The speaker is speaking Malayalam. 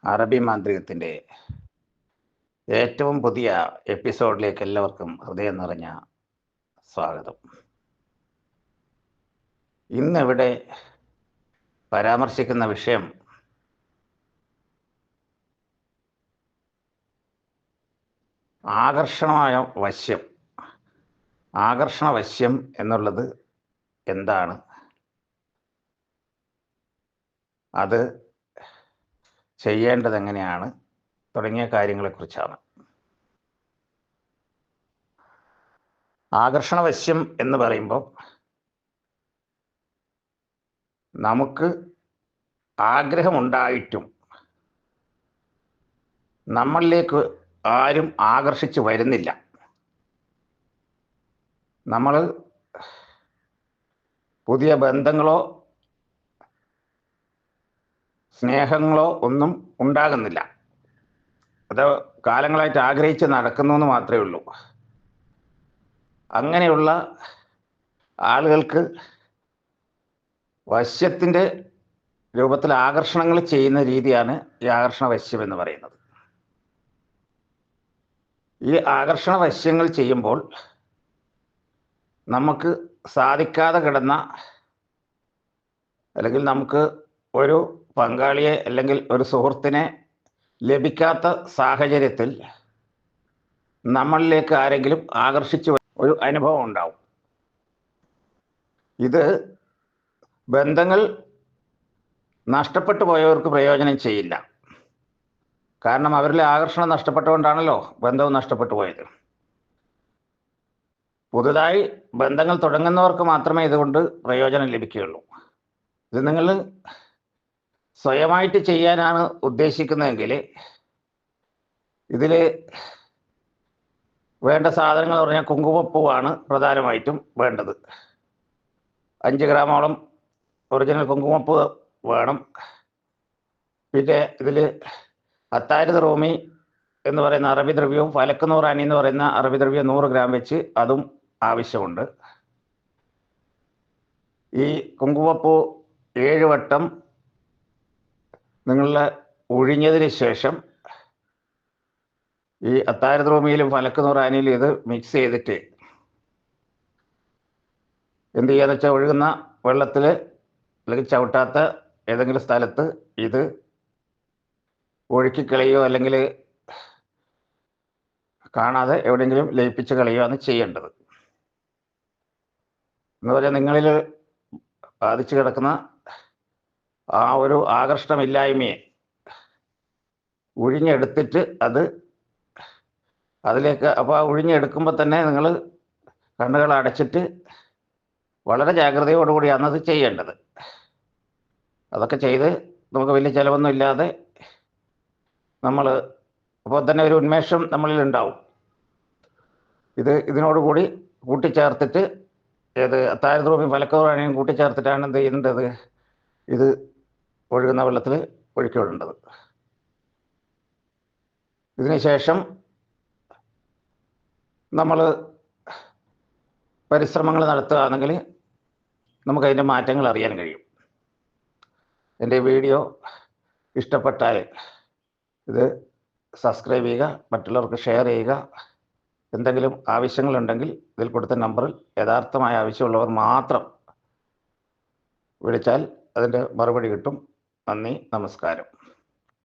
അറബി മാന്ത്രികത്തിൻ്റെ ഏറ്റവും പുതിയ എപ്പിസോഡിലേക്ക് എല്ലാവർക്കും ഹൃദയം നിറഞ്ഞ സ്വാഗതം. ഇന്നിവിടെ പരാമർശിക്കുന്ന വിഷയം ആകർഷണ വശ്യം എന്നുള്ളത് എന്താണ്, അത് ചെയ്യേണ്ടത് എങ്ങനെയാണ് തുടങ്ങിയ കാര്യങ്ങളെക്കുറിച്ചാണ്. ആകർഷണവശ്യം എന്ന് പറയുമ്പോൾ നമുക്ക് ആഗ്രഹമുണ്ടായിട്ടും നമ്മളിലേക്ക് ആരും ആകർഷിച്ചു വരുന്നില്ല. നമ്മൾ പുതിയ ബന്ധങ്ങളോ സ്നേഹങ്ങളോ ഒന്നും ഉണ്ടാകുന്നില്ല. അത് കാലങ്ങളായിട്ട് ആഗ്രഹിച്ച് നടക്കുന്നു എന്ന് മാത്രമേ ഉള്ളൂ. അങ്ങനെയുള്ള ആളുകൾക്ക് വശ്യത്തിൻ്റെ രൂപത്തിൽ ആകർഷണങ്ങൾ ചെയ്യുന്ന രീതിയാണ് ഈ ആകർഷണ വശ്യം എന്ന് പറയുന്നത്. ഈ ആകർഷണ വശ്യങ്ങൾ ചെയ്യുമ്പോൾ നമുക്ക് സാധിക്കാതെ കിടന്ന, അല്ലെങ്കിൽ നമുക്ക് ഒരു പങ്കാളിയെ അല്ലെങ്കിൽ ഒരു സുഹൃത്തിനെ ലഭിക്കാത്ത സാഹചര്യത്തിൽ നമ്മളിലേക്ക് ആരെങ്കിലും ആകർഷിച്ചു ഒരു അനുഭവം ഉണ്ടാവും. ഇത് ബന്ധങ്ങൾ നഷ്ടപ്പെട്ടു പോയവർക്ക് പ്രയോജനം ചെയ്യില്ല. കാരണം അവരിലെ ആകർഷണം നഷ്ടപ്പെട്ടുകൊണ്ടാണല്ലോ ബന്ധവും നഷ്ടപ്പെട്ടു പോയത്. പുതുതായി ബന്ധങ്ങൾ തുടങ്ങുന്നവർക്ക് മാത്രമേ ഇതുകൊണ്ട് പ്രയോജനം ലഭിക്കുകയുള്ളൂ. ഇത് നിങ്ങൾ സ്വയമായിട്ട് ചെയ്യാനാണ് ഉദ്ദേശിക്കുന്നതെങ്കിൽ ഇതിൽ വേണ്ട സാധനങ്ങൾ പറഞ്ഞാൽ കുങ്കുമപ്പൂവാണ് പ്രധാനമായിട്ടും വേണ്ടത്. 5 ഗ്രാമോളം ഒറിജിനൽ കുങ്കുമപ്പൂ വേണം. പിന്നെ ഇതിൽ അത്താരിദ് റൂമി എന്ന് പറയുന്ന അറബി ദ്രവ്യവും ഫലക്ക് നൂറാനി എന്ന് പറയുന്ന അറബി ദ്രവ്യം 100 ഗ്രാം വെച്ച് അതും ആവശ്യമുണ്ട്. ഈ കുങ്കുമപ്പൂ 7 വട്ടം നിങ്ങൾ ഒഴിഞ്ഞതിന് ശേഷം ഈ അത്താരിദ് റൂമിയിലും ഫലക്ക് നൂറാനിയിലും ഇത് മിക്സ് ചെയ്തിട്ട് എന്ത് ചെയ്യാന്ന് വെച്ചാൽ ഒഴുകുന്ന വെള്ളത്തിൽ അല്ലെങ്കിൽ ചവിട്ടാത്ത ഏതെങ്കിലും സ്ഥലത്ത് ഇത് ഒഴുക്കിക്കളയോ അല്ലെങ്കിൽ കാണാതെ എവിടെയെങ്കിലും ലയിപ്പിച്ച് കളയോ ആണ് ചെയ്യേണ്ടത്. എന്ന് പറഞ്ഞാൽ നിങ്ങളിൽ ബാധിച്ചു കിടക്കുന്ന ആ ഒരു ആകർഷണമില്ലായ്മയെ ഒഴിഞ്ഞെടുത്തിട്ട് അതിലേക്ക്, അപ്പോൾ ആ ഒഴിഞ്ഞെടുക്കുമ്പോൾ തന്നെ നിങ്ങൾ കണ്ണുകൾ അടച്ചിട്ട് വളരെ ജാഗ്രതയോടുകൂടിയാണ് അത് ചെയ്യേണ്ടത്. അതൊക്കെ ചെയ്ത് നമുക്ക് വലിയ ചിലവൊന്നും ഇല്ലാതെ നമ്മൾ അപ്പോൾ തന്നെ ഒരു ഉന്മേഷം നമ്മളിൽ ഉണ്ടാവും. ഇതിനോടുകൂടി കൂട്ടിച്ചേർത്തിട്ട് അത്താരിദ് റൂമി ഫലക്ക് നൂറാനിയും കൂട്ടിച്ചേർത്തിട്ടാണ് എന്ത് ചെയ്യേണ്ടത്, ഇത് ഒഴുകുന്ന വെള്ളത്തിൽ ഒഴുക്കി വിടേണ്ടത്. ഇതിനുശേഷം നമ്മൾ പരിശ്രമങ്ങൾ നടത്തുകയാണെങ്കിൽ നമുക്കതിൻ്റെ മാറ്റങ്ങൾ അറിയാൻ കഴിയും. എൻ്റെ വീഡിയോ ഇഷ്ടപ്പെട്ടാൽ ഇത് സബ്സ്ക്രൈബ് ചെയ്യുക, മറ്റുള്ളവർക്ക് ഷെയർ ചെയ്യുക. എന്തെങ്കിലും ആവശ്യങ്ങളുണ്ടെങ്കിൽ ഇതിൽ കൊടുത്ത നമ്പറിൽ യഥാർത്ഥമായ ആവശ്യമുള്ളവർ മാത്രം വിളിച്ചാൽ അതിൻ്റെ മറുപടി കിട്ടും. നന്ദി, നമസ്കാരം.